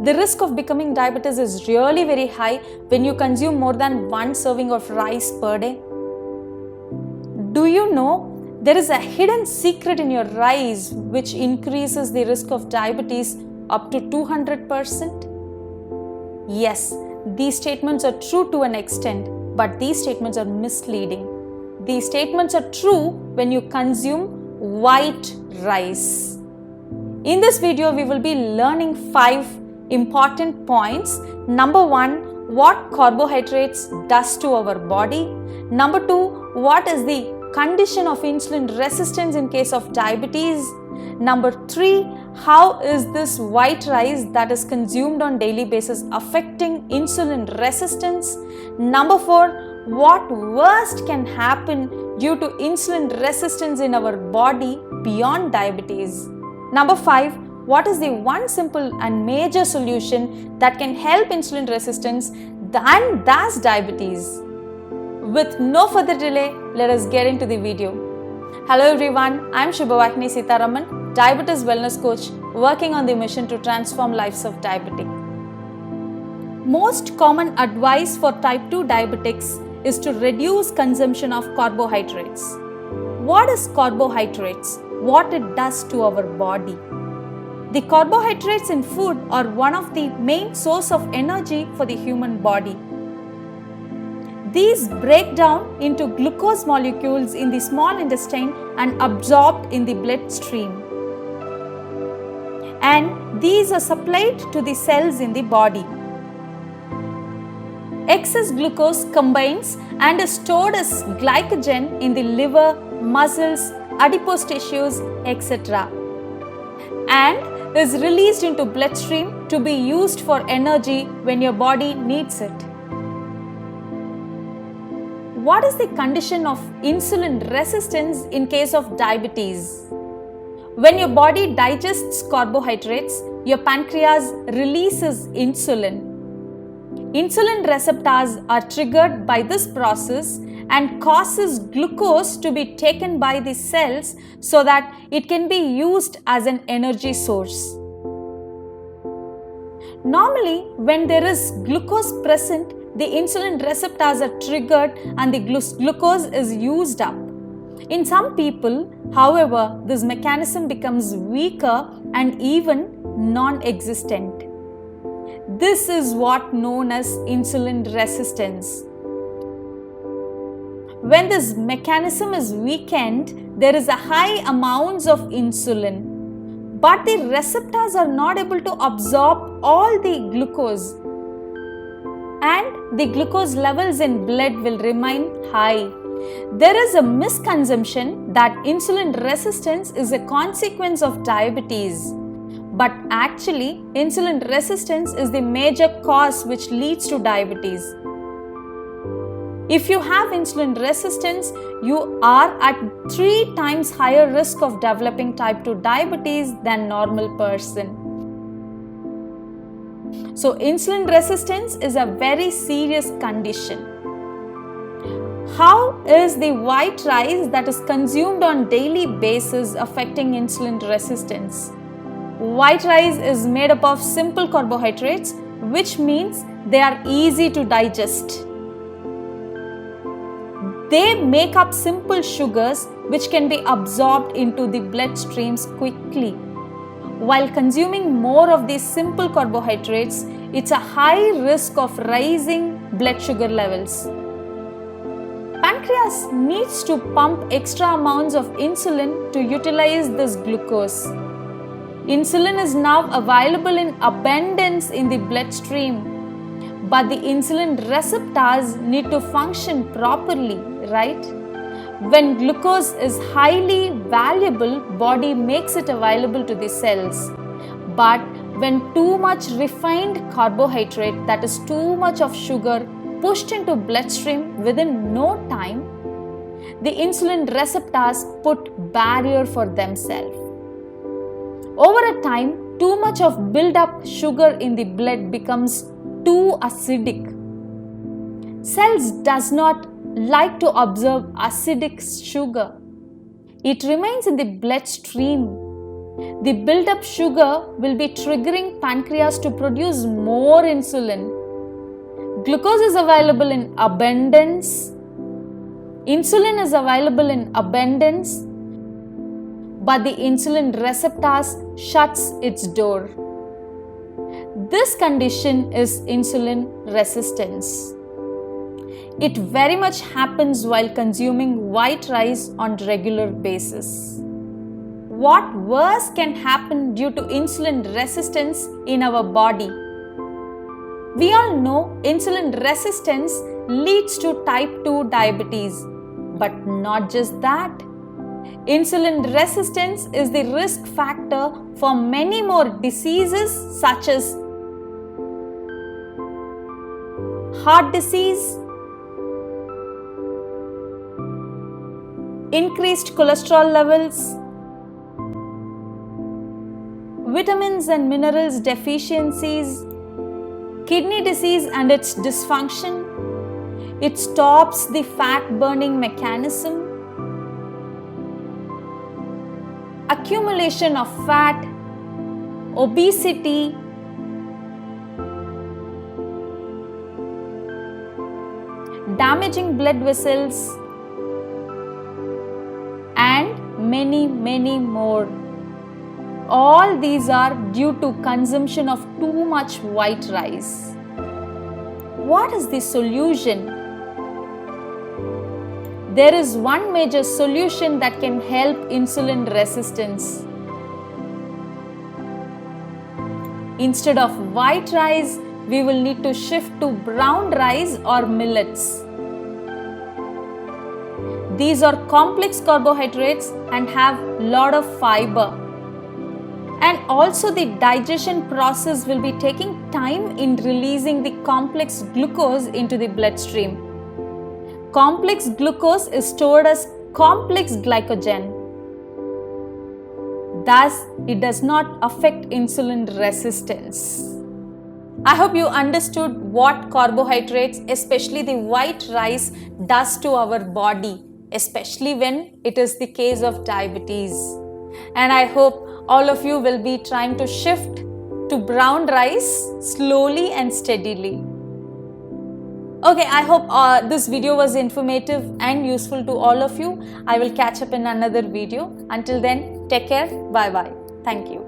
the risk of becoming diabetes is really very high when you consume more than 1 serving of rice per day. Do you know there is a hidden secret in your rice which increases the risk of diabetes up to 200%? Yes, these statements are true to an extent, but these statements are misleading. These statements are true when you consume white rice. In this video, we will be learning 5 important points. Number 1, what carbohydrates does to our body. Number 2, what is the condition of insulin resistance in case of diabetes. Number 3, how is this white rice that is consumed on daily basis affecting insulin resistance. Number 4, what worst can happen due to insulin resistance in our body beyond diabetes. Number 5, what is the one simple and major solution that can help insulin resistance and thus diabetes. With no further delay, let us get into the video. Hello everyone, I am Shubhavakini Sitaraman, Diabetes Wellness Coach working on the mission to transform lives of diabetic. Most common advice for type 2 diabetics is to reduce consumption of carbohydrates. What is carbohydrates? What it does to our body? The carbohydrates in food are one of the main source of energy for the human body. These break down into glucose molecules in the small intestine and absorbed in the bloodstream. And these are supplied to the cells in the body. Excess glucose combines and is stored as glycogen in the liver, muscles, adipose tissues, etc. and is released into bloodstream to be used for energy when your body needs it. What is the condition of insulin resistance in case of diabetes? When your body digests carbohydrates, your pancreas releases insulin. Insulin receptors are triggered by this process and causes glucose to be taken by the cells so that it can be used as an energy source. Normally, when there is glucose present, the insulin receptors are triggered and the glucose is used up. In some people, however, this mechanism becomes weaker and even non-existent. This is what known as insulin resistance. When this mechanism is weakened, there is a high amounts of insulin, but the receptors are not able to absorb all the glucose, and the glucose levels in blood will remain high. There is a misconception that insulin resistance is a consequence of diabetes. But actually, insulin resistance is the major cause which leads to diabetes. If you have insulin resistance, you are at 3 times higher risk of developing type 2 diabetes than normal person. So, insulin resistance is a very serious condition. How is the white rice that is consumed on daily basis affecting insulin resistance? White rice is made up of simple carbohydrates, which means they are easy to digest. They make up simple sugars which can be absorbed into the bloodstreams quickly. While consuming more of these simple carbohydrates, it's a high risk of rising blood sugar levels. Pancreas needs to pump extra amounts of insulin to utilize this glucose. Insulin is now available in abundance in the bloodstream, but the insulin receptors need to function properly, right? When glucose is highly valuable, body makes it available to the cells. But when too much refined carbohydrate, that is too much of sugar, pushed into bloodstream within no time, the insulin receptors put barrier for themselves. Over a time, too much of build-up sugar in the blood becomes too acidic. Cells does not like to absorb acidic sugar. It remains in the bloodstream. The built-up sugar will be triggering pancreas to produce more insulin. Glucose is available in abundance. Insulin is available in abundance, but the insulin receptors shuts its door. This condition is insulin resistance. It very much happens while consuming white rice on regular basis. What worse can happen due to insulin resistance in our body? We all know insulin resistance leads to type 2 diabetes, but not just that. Insulin resistance is the risk factor for many more diseases such as heart disease, increased cholesterol levels, vitamins and minerals deficiencies, kidney disease and its dysfunction. It stops the fat burning mechanism, accumulation of fat, obesity, damaging blood vessels, and many more. All these are due to consumption of too much white rice. What is the solution? There is one major solution that can help insulin resistance. Instead of white rice, we will need to shift to brown rice or millets. These are complex carbohydrates and have lot of fiber. And also the digestion process will be taking time in releasing the complex glucose into the bloodstream. Complex glucose is stored as complex glycogen. Thus, it does not affect insulin resistance. I hope you understood what carbohydrates, especially the white rice, does to our body, especially when it is the case of diabetes. And I hope all of you will be trying to shift to brown rice slowly and steadily. Okay, I hope this video was informative and useful to all of you. I will catch up in another video. Until then, take care. Bye bye. Thank you.